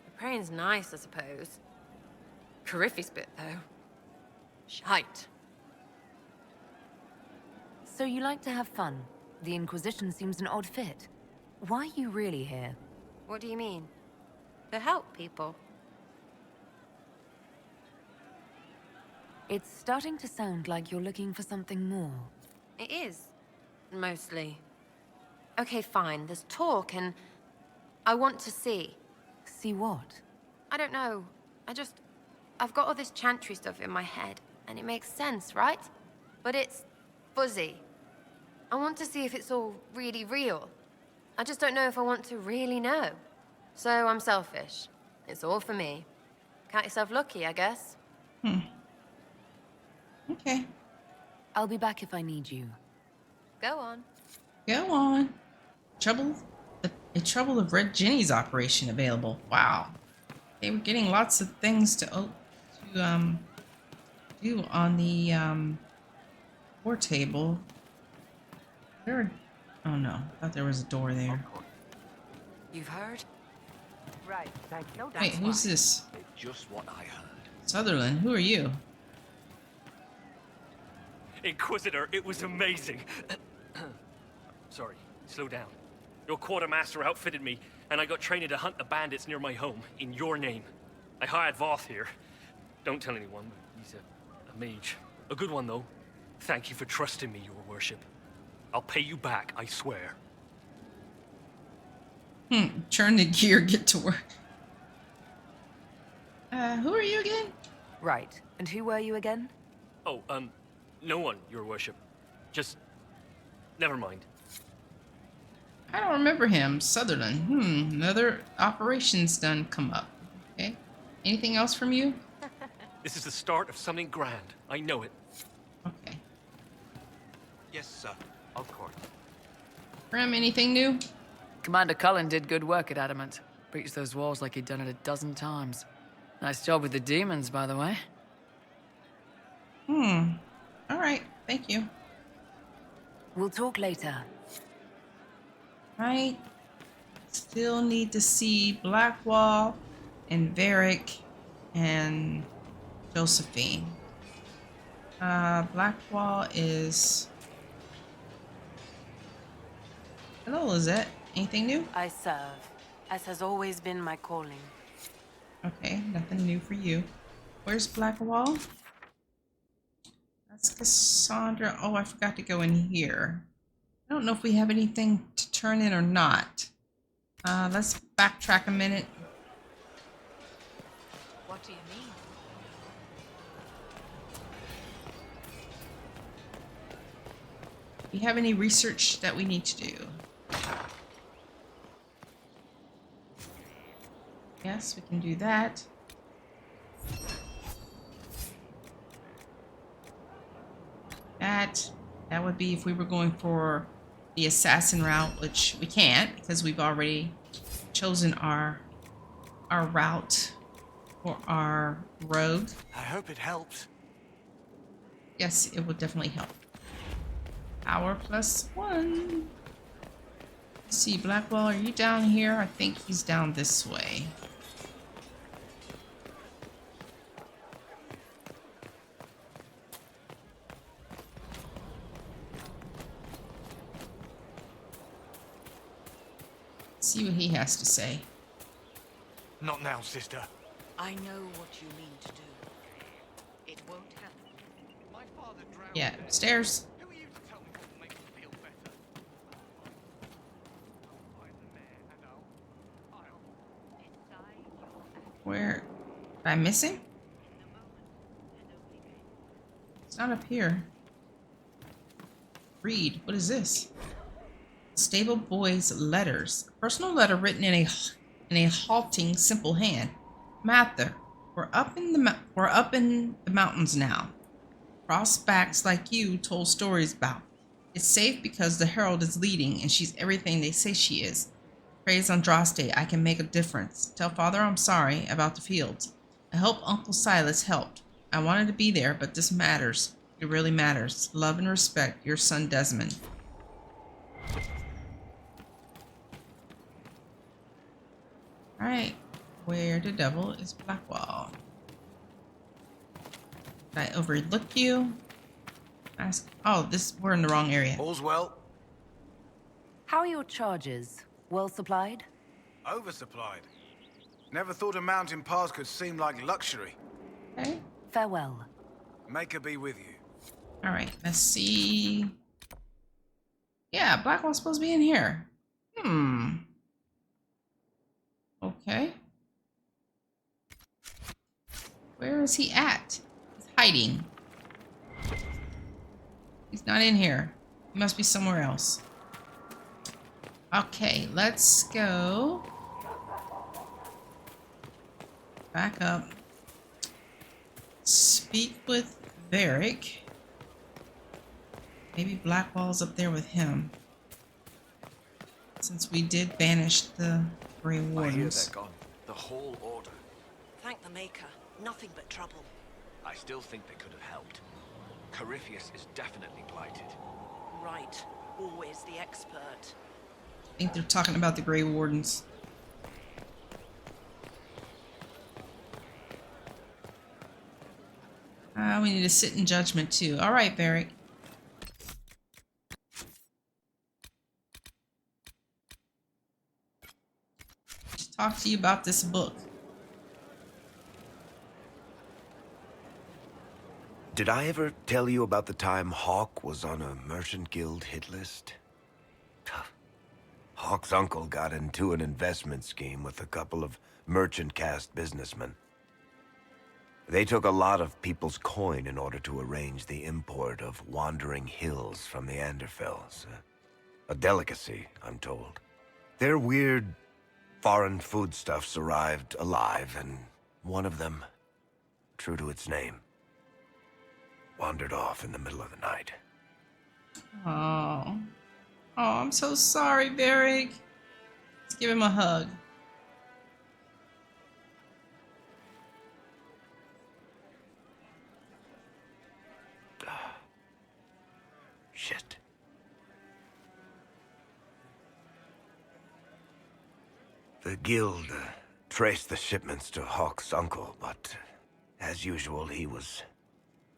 The praying's nice, I suppose. Coryphe's bit, though. Shite. So you like to have fun? The Inquisition seems an odd fit. Why are you really here? What do you mean? To help people. It's starting to sound like you're looking for something more. It is. Mostly. Okay, fine. There's talk and... I want to see. See what? I don't know. I've got all this chantry stuff in my head, and it makes sense, right? But it's fuzzy. I want to see if it's all really real. I just don't know if I want to really know. So I'm selfish. It's all for me. Count yourself lucky, I guess. Okay. I'll be back if I need you. Go on. Go on. The Trouble of Red Jenny's operation available. Wow. They were getting lots of things to do on the war table. Oh no, I thought there was a door there. You've heard? Right, thank you. Wait, who's this? Just what I heard. Sutherland, who are you? Inquisitor, it was amazing. Sorry, slow down. Your quartermaster outfitted me, and I got trained to hunt the bandits near my home, in your name. I hired Voth here. Don't tell anyone, but he's a mage. A good one, though. Thank you for trusting me, your worship. I'll pay you back, I swear. Turn the gear, get to work. Who are you again? Right. And who were you again? Oh, no one, your worship. Just... never mind. I don't remember him. Sutherland. Another operations done come up. Okay. Anything else from you? This is the start of something grand. I know it. Okay. Yes, sir. Of course. Graham, anything new? Commander Cullen did good work at Adamant. Breached those walls like he'd done it a dozen times. Nice job with the demons, by the way. All right. Thank you. We'll talk later. Right. Still need to see Blackwall and Varric and Josephine. Blackwall is... Hello, Lizette. Anything new? I serve, as has always been my calling. Okay, nothing new for you. Where's Blackwall? That's Cassandra. Oh, I forgot to go in here. I don't know if we have anything to turn in or not. Let's backtrack a minute. What do you mean? Do we have any research that we need to do? Yes, we can do that. That would be if we were going for the assassin route, which we can't because we've already chosen our route for our rogue. I hope it helps. Yes, it will definitely help. Power +1. Let's see, Blackwall, are you down here? I think he's down this way. See what he has to say. Not now, sister. I know what you mean to do. It won't help. My father drowned. Yeah, upstairs. Who are you to tell me what will make me feel better? Find the mayor and I'll... Where? Did I miss him? It's not up here. Read. What is this? Stable boy's letters. A personal letter written in a halting, simple hand. Mather, we're up in the mountains now. Crossbacks like you told stories about. It's safe because the Herald is leading and she's everything they say she is. Praise Andraste, I can make a difference. Tell Father I'm sorry about the fields. I hope Uncle Silas helped. I wanted to be there, but this matters. It really matters. Love and respect, your son Desmond. right. Where the devil is Blackwall? Did I overlook you? Ask. Oh, we're in the wrong area. All's well. How are your charges? Well supplied? Oversupplied. Never thought a mountain pass could seem like luxury. Okay. Farewell. Make her be with you. All right. Let's see. Yeah, Blackwall's supposed to be in here. Okay. Where is he at? He's hiding. He's not in here. He must be somewhere else. Okay, let's go. Back up. Speak with Varric. Maybe Blackwall's up there with him. Since we did banish the Grey I hear Wardens. they're gone. The whole order. Thank the Maker. Nothing but trouble. I still think they could have helped. Corypheus is definitely blighted. Right. Always the expert. I think they're talking about the Grey Wardens. We need to sit in judgment too. All right, Varric. Just talk to you about this book. Did I ever tell you about the time Hawk was on a merchant guild hit list? Hawk's uncle got into an investment scheme with a couple of merchant caste businessmen. They took a lot of people's coin in order to arrange the import of wandering hills from the Anderfells. A delicacy, I'm told. Their weird foreign foodstuffs arrived alive, and one of them, true to its name, wandered off in the middle of the night. Oh. Oh, I'm so sorry, Varric. Let's give him a hug. Shit. The guild traced the shipments to Hawk's uncle, but as usual, he was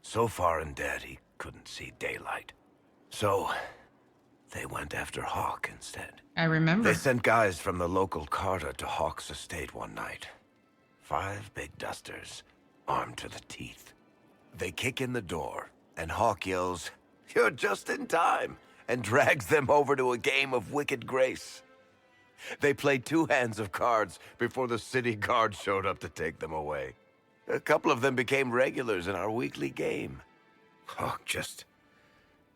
so far in debt he couldn't see daylight. So they went after Hawk instead. I remember. They sent guys from the local carter to Hawk's estate one night. 5 big dusters, armed to the teeth. They kick in the door, and Hawk yells, "You're just in time," and drags them over to a game of Wicked Grace. They played 2 hands of cards before the city guard showed up to take them away. A couple of them became regulars in our weekly game. Hawk just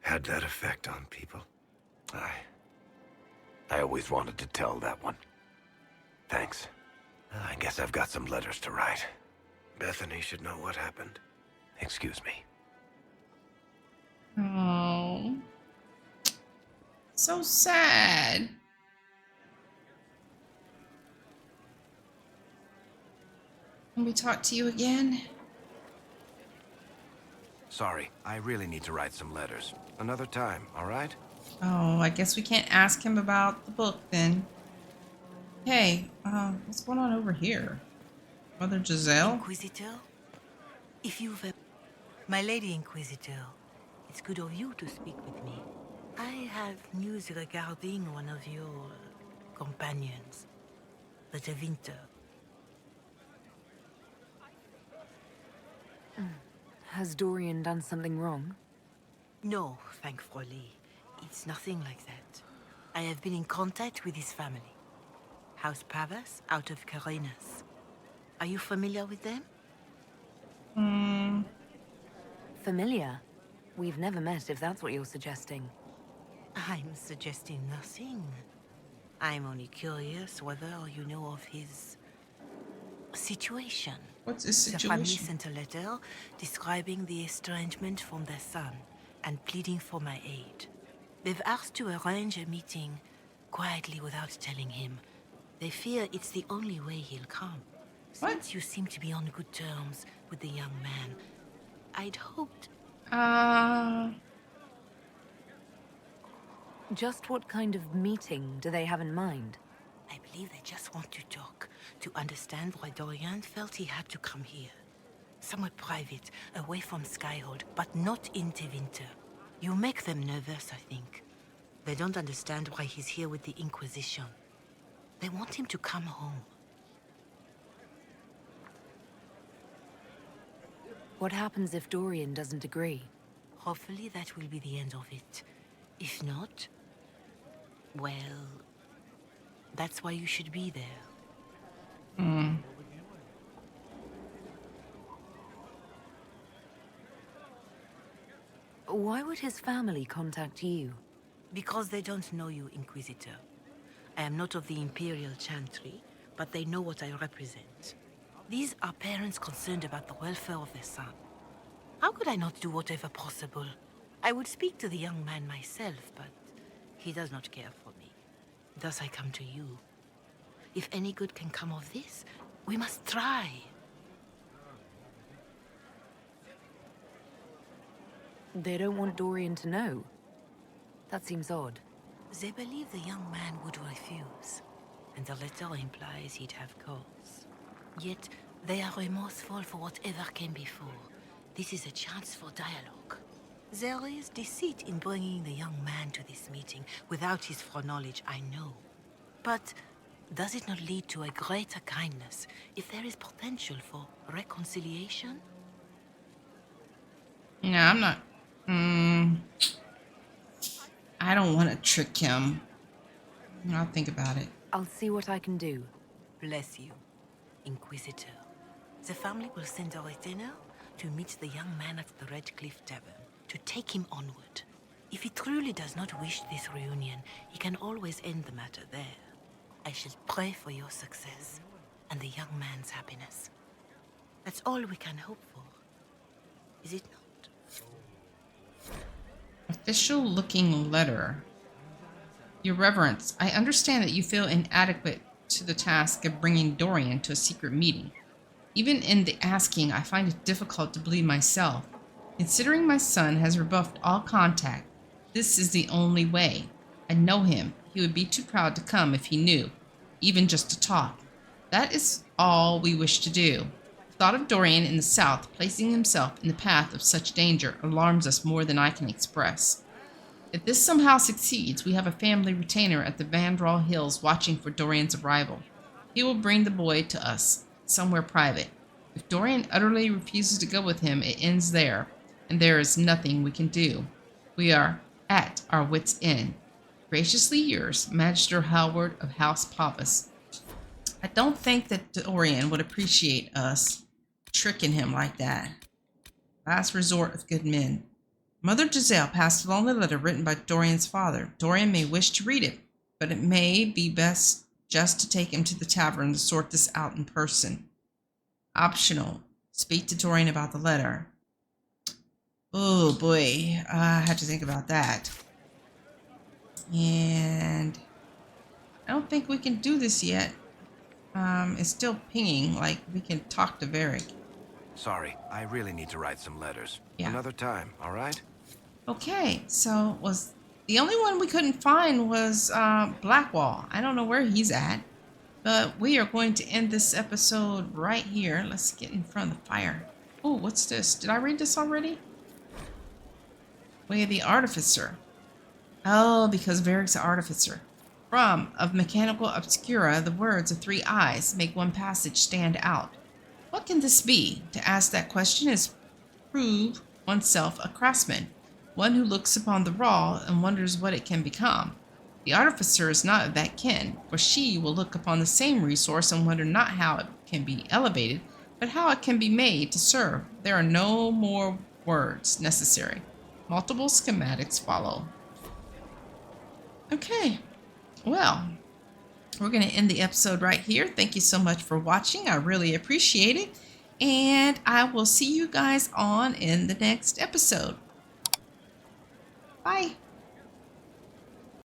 had that effect on people. I always wanted to tell that one. Thanks. I guess I've got some letters to write. Bethany should know what happened. Excuse me. Oh. So sad. Can we talk to you again? Sorry, I really need to write some letters. Another time, all right? Oh, I guess we can't ask him about the book then. Hey, what's going on over here? Mother Giselle? Inquisitor? If you've... My Lady Inquisitor, it's good of you to speak with me. I have news regarding one of your companions, the De Winter. Has Dorian done something wrong? No, thankfully. It's nothing like that. I have been in contact with his family. House Pavas, out of Carenas. Are you familiar with them? Familiar? We've never met, if that's what you're suggesting. I'm suggesting nothing. I'm only curious whether you know of his... situation. What's his The family situation? sent a letter describing the estrangement from their son and pleading for my aid. They've asked to arrange a meeting quietly without telling him. They fear it's the only way he'll come. Since you seem to be on good terms with the young man, I'd hoped... Just what kind of meeting do they have in mind? I believe they just want to talk. to understand why Dorian felt he had to come here. Somewhere private, away from Skyhold, but not in Tevinter. You make them nervous, I think. They don't understand why he's here with the Inquisition. They want him to come home. What happens if Dorian doesn't agree? Hopefully that will be the end of it. If not, well, that's why you should be there. Why would his family contact you? Because they don't know you, Inquisitor. I am not of the Imperial Chantry, but they know what I represent. These are parents concerned about the welfare of their son. How could I not do whatever possible? I would speak to the young man myself, but he does not care for me. Thus I come to you. If any good can come of this, we must try. They don't want Dorian to know. That seems odd. They believe the young man would refuse, and the letter implies he'd have cause. Yet, they are remorseful for whatever came before. This is a chance for dialogue. There is deceit in bringing the young man to this meeting without his foreknowledge, I know. But does it not lead to a greater kindness if there is potential for reconciliation? No, I'm not. I don't want to trick him. I'll think about it. I'll see what I can do. Bless you, Inquisitor. The family will send a retainer to meet the young man at the Red Cliff Tavern, to take him onward. If he truly does not wish this reunion, he can always end the matter there. I shall pray for your success and the young man's happiness. That's all we can hope for, is it not? Official looking letter. Your Reverence, I understand that you feel inadequate to the task of bringing Dorian to a secret meeting. Even in the asking, I find it difficult to believe myself. Considering my son has rebuffed all contact, this is the only way. I know him. He would be too proud to come if he knew, even just to talk. That is all we wish to do. The thought of Dorian in the south placing himself in the path of such danger alarms us more than I can express. If this somehow succeeds, we have a family retainer at the Vandral Hills watching for Dorian's arrival. He will bring the boy to us, somewhere private. If Dorian utterly refuses to go with him, it ends there, and there is nothing we can do. We are at our wits' end. Graciously yours, Magister Howard of House Papas. I don't think that Dorian would appreciate us tricking him like that. Last resort of good men. Mother Giselle passed along the letter written by Dorian's father. Dorian may wish to read it, but it may be best just to take him to the tavern to sort this out in person. Optional. Speak to Dorian about the letter. Oh boy, I have to think about that. And I don't think we can do this yet. It's still pinging, like we can talk to Varric. Sorry, I really need to write some letters. Yeah. Another time, all right? Okay, so was the only one we couldn't find was Blackwall. I don't know where he's at, but we are going to end this episode right here. Let's get in front of the fire. Oh, what's this? Did I read this already? Way of the Artificer. Oh, because Varric's an artificer. From of Mechanical Obscura, the words of 3 eyes make one passage stand out. What can this be? To ask that question is prove oneself a craftsman, one who looks upon the raw and wonders what it can become. The artificer is not of that kin, for she will look upon the same resource and wonder not how it can be elevated, but how it can be made to serve. There are no more words necessary. Multiple schematics follow. Okay, well, we're going to end the episode right here. Thank you so much for watching. I really appreciate it. And I will see you guys on in the next episode. Bye.